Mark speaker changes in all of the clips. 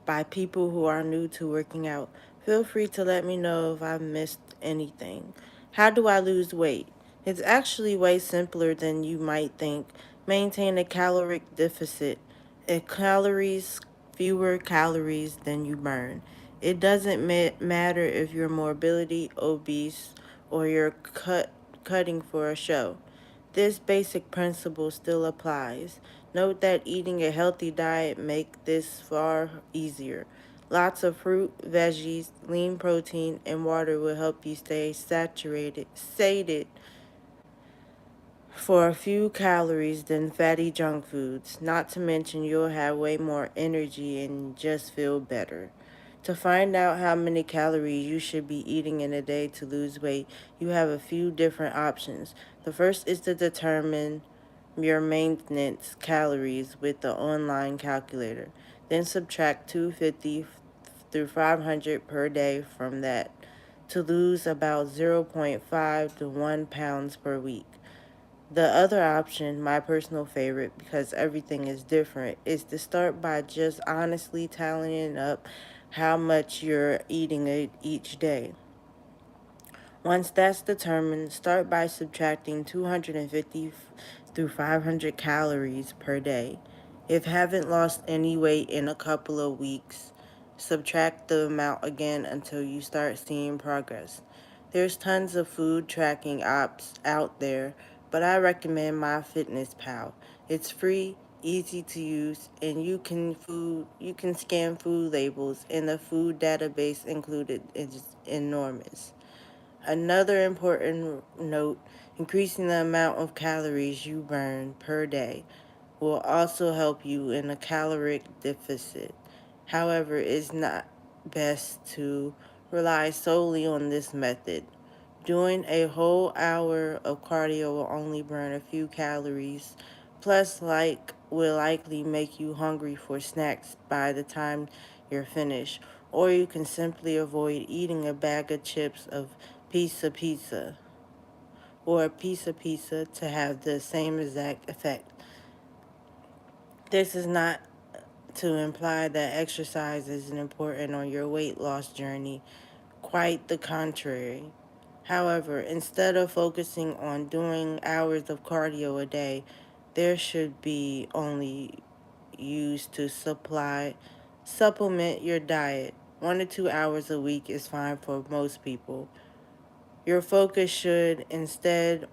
Speaker 1: by people who are new to working out. Feel free to let me know if I've missed anything. How do I lose weight? It's actually way simpler than you might think. Maintain a caloric deficit. Fewer calories than you burn. It doesn't matter if you're morbidity, obese, or you're cutting for a show. This basic principle still applies. Note that eating a healthy diet makes this far easier. Lots of fruit, veggies, lean protein, and water will help you stay sated for a few calories than fatty junk foods. Not to mention you'll have way more energy and just feel better. To find out how many calories you should be eating in a day to lose weight, you have a few different options. The first is to determine your maintenance calories with the online calculator. Then subtract 250 through 500 per day from that to lose about zero point 0.5 to 1 pounds per week. The other option, my personal favorite because everything is different, is to start by just honestly tallying up how much you're eating each day. Once that's determined, start by subtracting 250 through 500 calories per day. If haven't lost any weight in a couple of weeks, subtract the amount again until you start seeing progress. There's tons of food tracking apps out there, but I recommend MyFitnessPal. It's free, easy to use, and you can scan food labels, and the food database included is enormous. Another important note, increasing the amount of calories you burn per day will also help you in a caloric deficit. However, it's not best to rely solely on this method. Doing a whole hour of cardio will only burn a few calories, plus will likely make you hungry for snacks by the time you're finished. Or you can simply avoid eating a bag of chips of pizza or a piece of pizza to have the same exact effect. This is not to imply that exercise isn't important on your weight loss journey. Quite the contrary. However, instead of focusing on doing hours of cardio a day, there should be only used to supplement your diet. 1 to 2 hours a week is fine for most people. Your focus should instead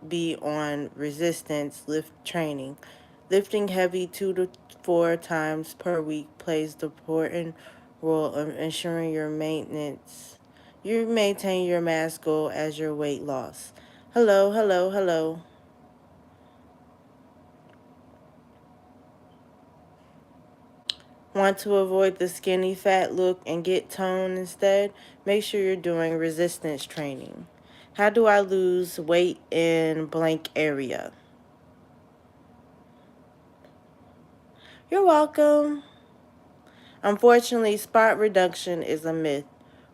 Speaker 1: be on resistance lift training. Lifting heavy 2 to 4 times per week plays the important role of ensuring you maintain your mass goal as your weight loss. Hello, hello, hello. Want to avoid the skinny fat look and get toned instead? Make sure you're doing resistance training. How do I lose weight in blank area? You're welcome. Unfortunately, spot reduction is a myth.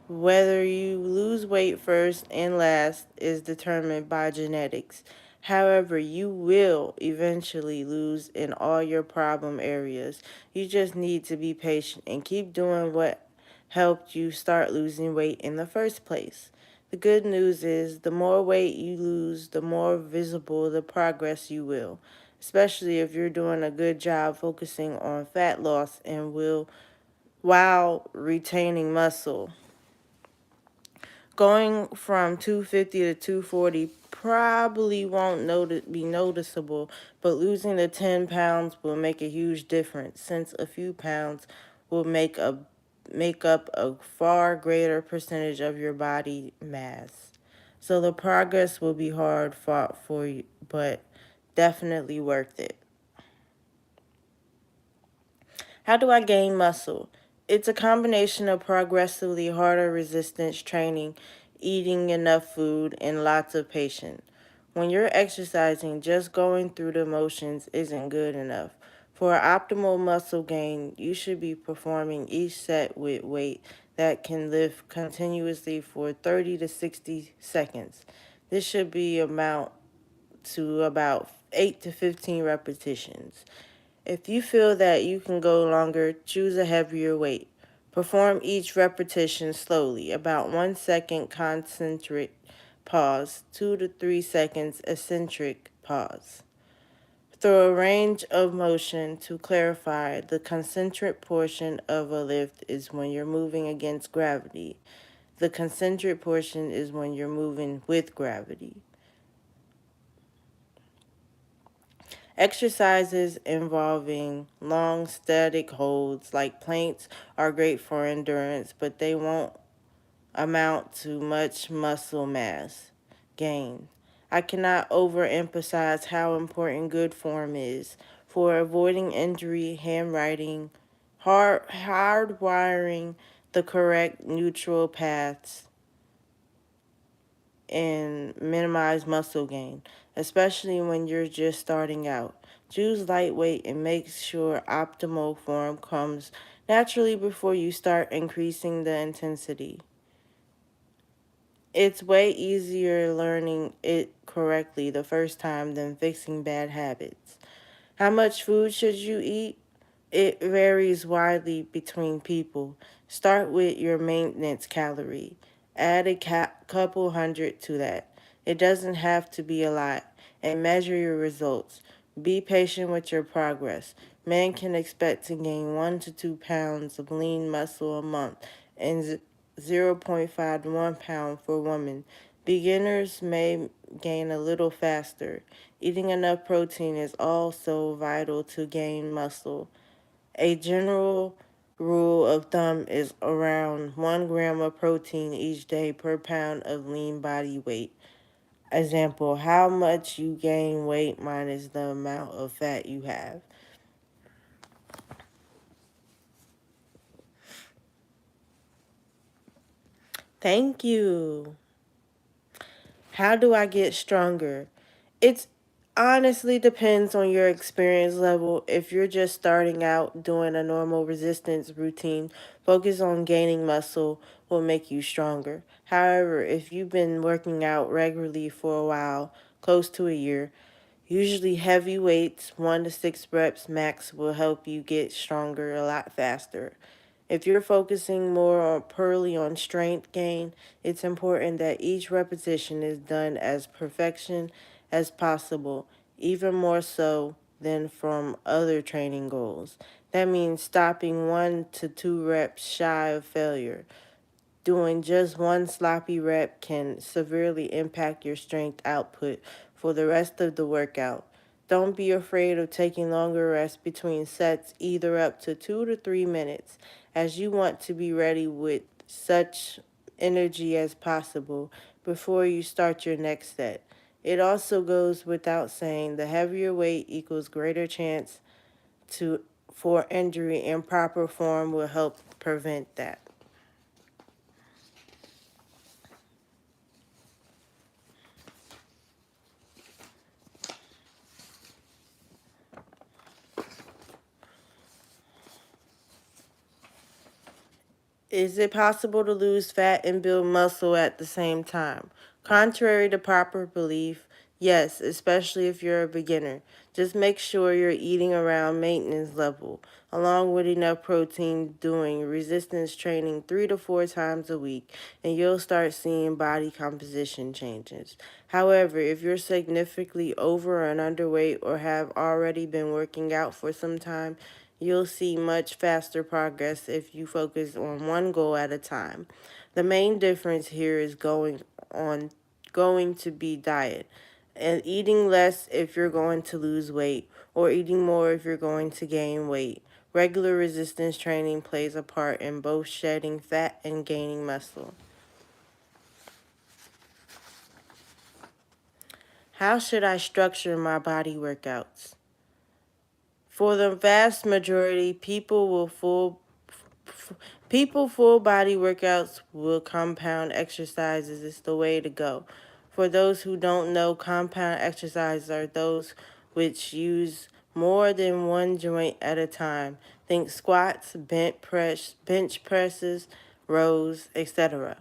Speaker 1: Whether you lose weight first and last is determined by genetics. However, you will eventually lose in all your problem areas. You just need to be patient and keep doing what helped you start losing weight in the first place. The good news is the more weight you lose, the more visible the progress you will, especially if you're doing a good job focusing on fat loss and will while retaining muscle. Going from 250 to 240 probably won't be noticeable, but losing the 10 pounds will make a huge difference since a few pounds will make up a far greater percentage of your body mass. So the progress will be hard fought for you, but definitely worth it. How do I gain muscle? It's a combination of progressively harder resistance training, eating enough food, and lots of patience. When you're exercising, just going through the motions isn't good enough. For optimal muscle gain, you should be performing each set with weight that can lift continuously for 30 to 60 seconds. This should be amount to about 8 to 15 repetitions. If you feel that you can go longer, choose a heavier weight. Perform each repetition slowly, about 1 second concentric pause, 2 to 3 seconds eccentric pause. Through a range of motion to clarify, the concentric portion of a lift is when you're moving against gravity. The concentric portion is when you're moving with gravity. Exercises involving long static holds like planks are great for endurance, but they won't amount to much muscle mass gain. I cannot overemphasize how important good form is for avoiding injury, handwriting, hardwiring the correct neutral paths, and minimize muscle gain, especially when you're just starting out. Choose lightweight and make sure optimal form comes naturally before you start increasing the intensity. It's way easier learning it correctly the first time than fixing bad habits. How much food should you eat? It varies widely between people. Start with your maintenance calorie. Add a couple hundred to that. It doesn't have to be a lot. And measure your results. Be patient with your progress. Men can expect to gain 1 to 2 pounds of lean muscle a month and 0.5 to 1 pound for women. Beginners may gain a little faster. Eating enough protein is also vital to gain muscle. A general rule of thumb is around 1 gram of protein each day per pound of lean body weight. Example, how much you gain weight minus the amount of fat you have. Thank you. How do I get stronger? It's honestly depends on your experience level. If you're just starting out doing a normal resistance routine, focus on gaining muscle will make you stronger. However, if you've been working out regularly for a while, close to a year, usually heavy weights, 1 to 6 reps max, will help you get stronger a lot faster. If you're focusing more purely on strength gain, it's important that each repetition is done as perfection as possible, even more so than from other training goals. That means stopping 1 to 2 reps shy of failure. Doing just one sloppy rep can severely impact your strength output for the rest of the workout. Don't be afraid of taking longer rests between sets, either up to 2 to 3 minutes, as you want to be ready with such energy as possible before you start your next set. It also goes without saying the heavier weight equals greater chance to for injury, and proper form will help prevent that. Is it possible to lose fat and build muscle at the same time? Contrary to popular belief, yes, especially if you're a beginner. Just make sure you're eating around maintenance level, along with enough protein, doing resistance training 3 to 4 times a week, and you'll start seeing body composition changes. However, if you're significantly over and underweight or have already been working out for some time, you'll see much faster progress if you focus on one goal at a time. The main difference here is going to be diet and eating less if you're going to lose weight or eating more if you're going to gain weight. Regular resistance training plays a part in both shedding fat and gaining muscle. How should I structure my body workouts? For the vast majority, full body workouts will compound exercises is the way to go. For those who don't know, compound exercises are those which use more than one joint at a time. Think squats, bench presses, rows, etc.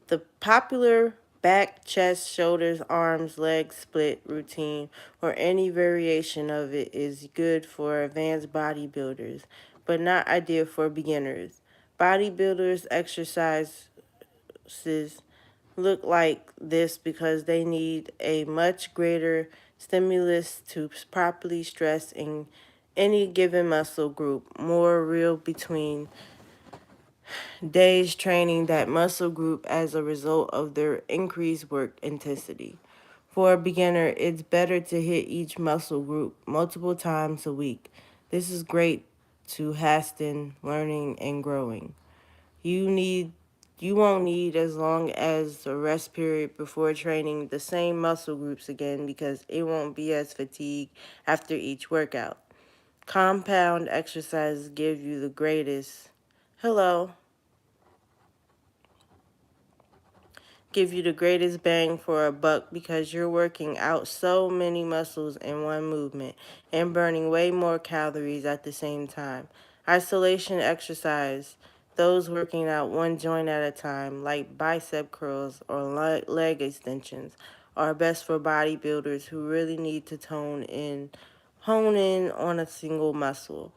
Speaker 1: The popular Back, chest, shoulders, arms, legs split routine, or any variation of it is good for advanced bodybuilders, but not ideal for beginners. Bodybuilders exercises look like this because they need a much greater stimulus to properly stress in any given muscle group, more real between days training that muscle group as a result of their increased work intensity. For a beginner, it's better to hit each muscle group multiple times a week. This is great to hasten learning and growing. You need you won't need as long as a rest period before training the same muscle groups again because it won't be as fatigued after each workout. Compound exercises hello give you the greatest bang for a buck because you're working out so many muscles in one movement and burning way more calories at the same time. Isolation exercise, those working out one joint at a time, like bicep curls or leg extensions, are best for bodybuilders who really need to hone in on a single muscle.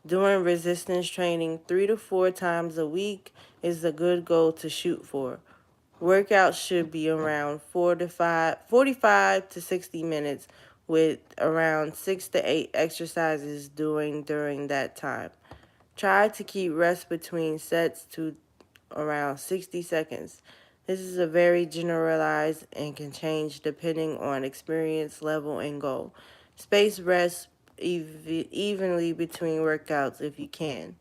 Speaker 1: During resistance training, 3 to 4 times a week is a good goal to shoot for. Workouts should be around 45 to 60 minutes with around 6 to 8 exercises during that time. Try to keep rest between sets to around 60 seconds. This is a very generalized and can change depending on experience level and goal. Space rest evenly between workouts if you can.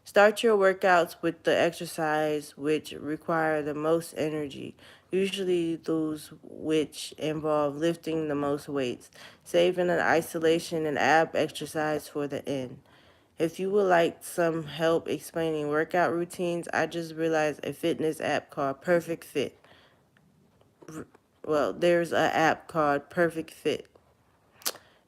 Speaker 1: Start your workouts with the exercise which require the most energy, usually those which involve lifting the most weights, saving an isolation and ab exercise for the end. If you would like some help explaining workout routines, I just realized a fitness app called Perfect Fit. Well, there's an app called Perfect Fit.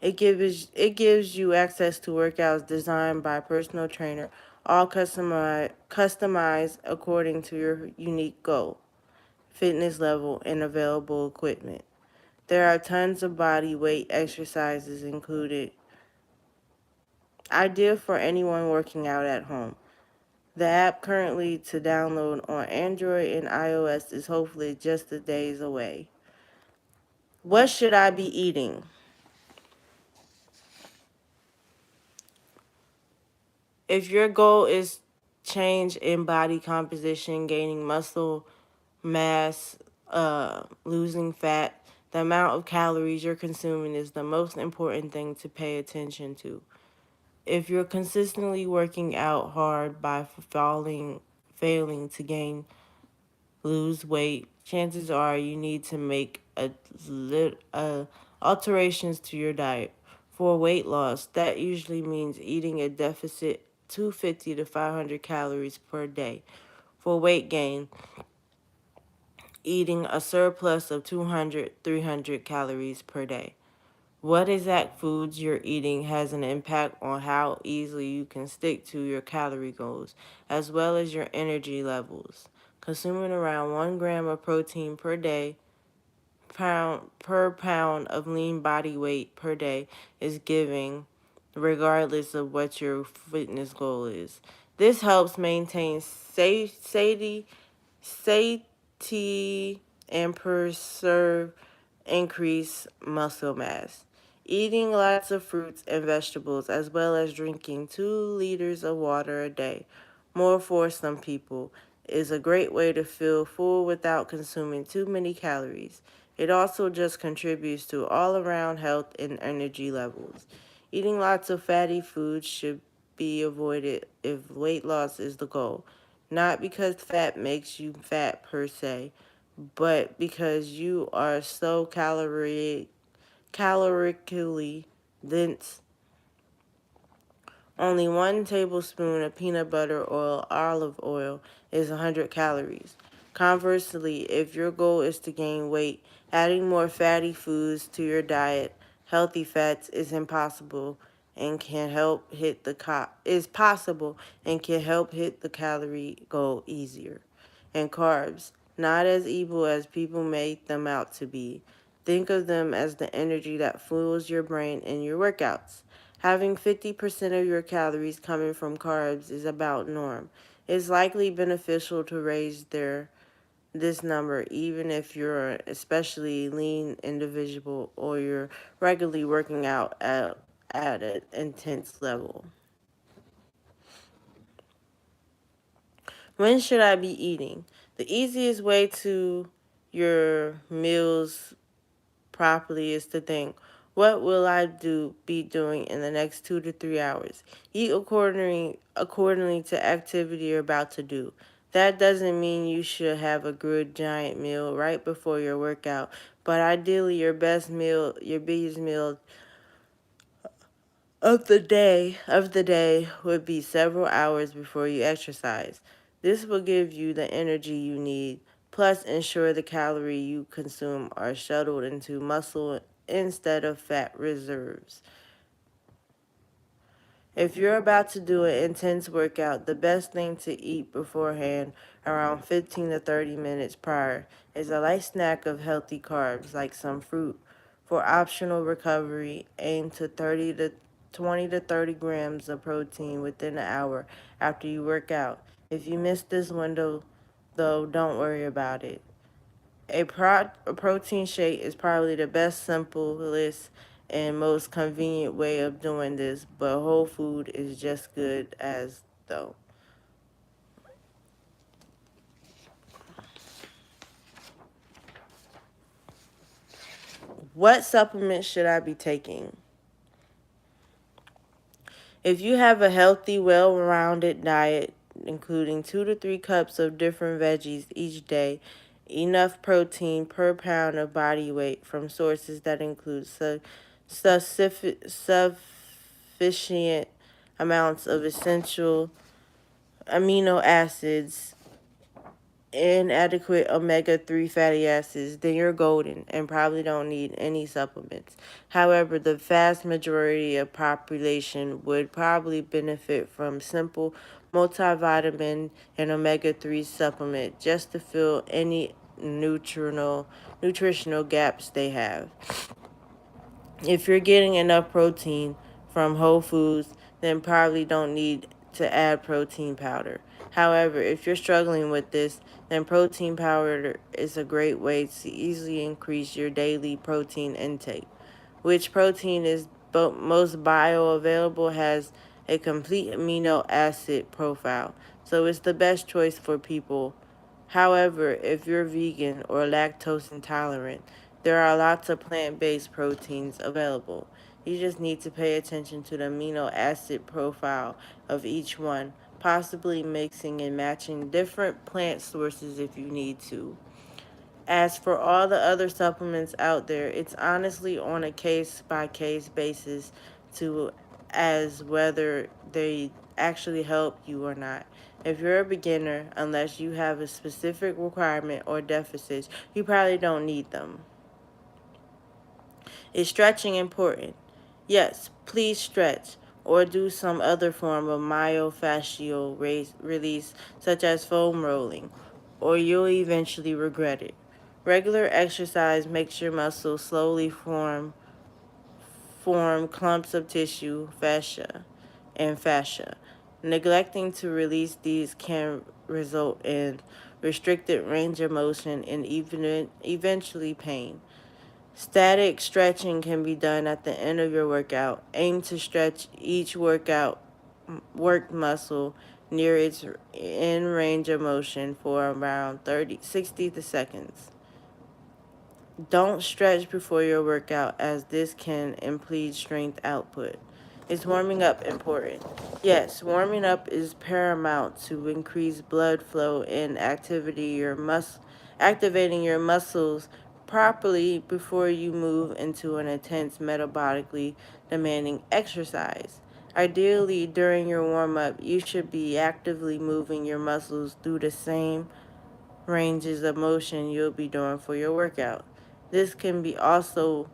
Speaker 1: It gives you access to workouts designed by a personal trainer, all customized according to your unique goal, fitness level, and available equipment. There are tons of body weight exercises included, ideal for anyone working out at home. The app currently to download on Android and iOS is hopefully just a days away. What should I be eating? If your goal is change in body composition, gaining muscle mass, losing fat, the amount of calories you're consuming is the most important thing to pay attention to. If you're consistently working out hard by failing to lose weight, chances are you need to make alterations to your diet. For weight loss, that usually means eating a deficit 250 to 500 calories per day. For weight gain, eating a surplus of 200 300 calories per day. What exact foods you're eating has an impact on how easily you can stick to your calorie goals, as well as your energy levels. Consuming around 1 gram of protein per day, pound of lean body weight per day is giving, regardless of what your fitness goal is. This helps maintain satiety and preserve increase muscle mass. Eating lots of fruits and vegetables, as well as drinking 2 liters of water a day, more for some people, is a great way to feel full without consuming too many calories. It also just contributes to all around health and energy levels. Eating lots of fatty foods should be avoided if weight loss is the goal. Not because fat makes you fat per se, but because you are so calorically dense. Only 1 tablespoon of peanut butter or olive oil is 100 calories. Conversely, if your goal is to gain weight, adding more fatty foods to your diet, healthy fats is impossible and can help hit the is possible and can help hit the calorie goal easier. And carbs. not as evil as people make them out to be. Think of them as the energy that fuels your brain in your workouts. Having 50% of your calories coming from carbs is about norm. It's likely beneficial to raise this number even if you're an especially lean individual or you're regularly working out at an intense level. When should I be eating? The easiest way to your meals properly is to think, what will I be doing in the next 2 to 3 hours? Eat accordingly to activity you're about to do. That doesn't mean you should have a good giant meal right before your workout, but ideally your biggest meal of the day would be several hours before you exercise. This will give you the energy you need, plus ensure the calorie you consume are shuttled into muscle instead of fat reserves. If you're about to do an intense workout, the best thing to eat beforehand, around 15 to 30 minutes prior, is a light snack of healthy carbs like some fruit. For optional recovery, aim to 20 to 30 grams of protein within an hour after you work out. If you miss this window, though, don't worry about it. A protein shake is probably the best, simplest, and most convenient way of doing this, but whole food is just good as though. What supplements should I be taking? If you have a healthy, well rounded diet, including 2 to 3 cups of different veggies each day, enough protein per pound of body weight from sources that include sufficient amounts of essential amino acids, inadequate omega-3 fatty acids, then you're golden and probably don't need any supplements. However, the vast majority of population would probably benefit from simple multivitamin and omega-3 supplement just to fill any nutritional gaps they have. If you're getting enough protein from whole foods, then probably don't need to add protein powder. However, if you're struggling with this, then protein powder is a great way to easily increase your daily protein intake. Which protein is most bioavailable has a complete amino acid profile, so it's the best choice for people. However, if you're vegan or lactose intolerant, there are lots of plant-based proteins available. You just need to pay attention to the amino acid profile of each one, possibly mixing and matching different plant sources if you need to. As for all the other supplements out there, it's honestly on a case by case basis to as whether they actually help you or not. If you're a beginner, unless you have a specific requirement or deficits, you probably don't need them. Is stretching important? Yes, please stretch or do some other form of myofascial release, such as foam rolling, or you'll eventually regret it. Regular exercise makes your muscles slowly form clumps of tissue, fascia. Neglecting to release these can result in restricted range of motion and even eventually pain. Static stretching can be done at the end of your workout. Aim to stretch each worked muscle near its end range of motion for around 60 to seconds. Don't stretch before your workout as this can impede strength output. Is warming up important? Yes, warming up is paramount to increase blood flow and activating your muscles properly before you move into an intense metabolically demanding exercise. Ideally, during your warm up, you should be actively moving your muscles through the same ranges of motion you'll be doing for your workout. This can be as simple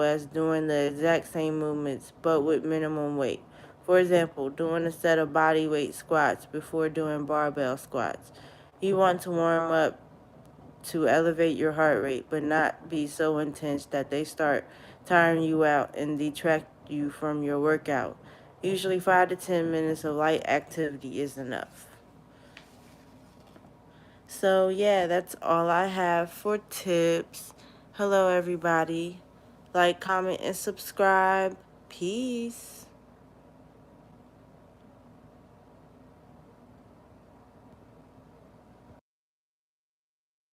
Speaker 1: as doing the exact same movements but with minimum weight. For example, doing a set of body weight squats before doing barbell squats. You want to warm up to elevate your heart rate, but not be so intense that they start tiring you out and detract you from your workout. Usually 5 to 10 minutes of light activity is enough. So, yeah, that's all I have for tips. Hello, everybody. Like, comment, and subscribe. Peace.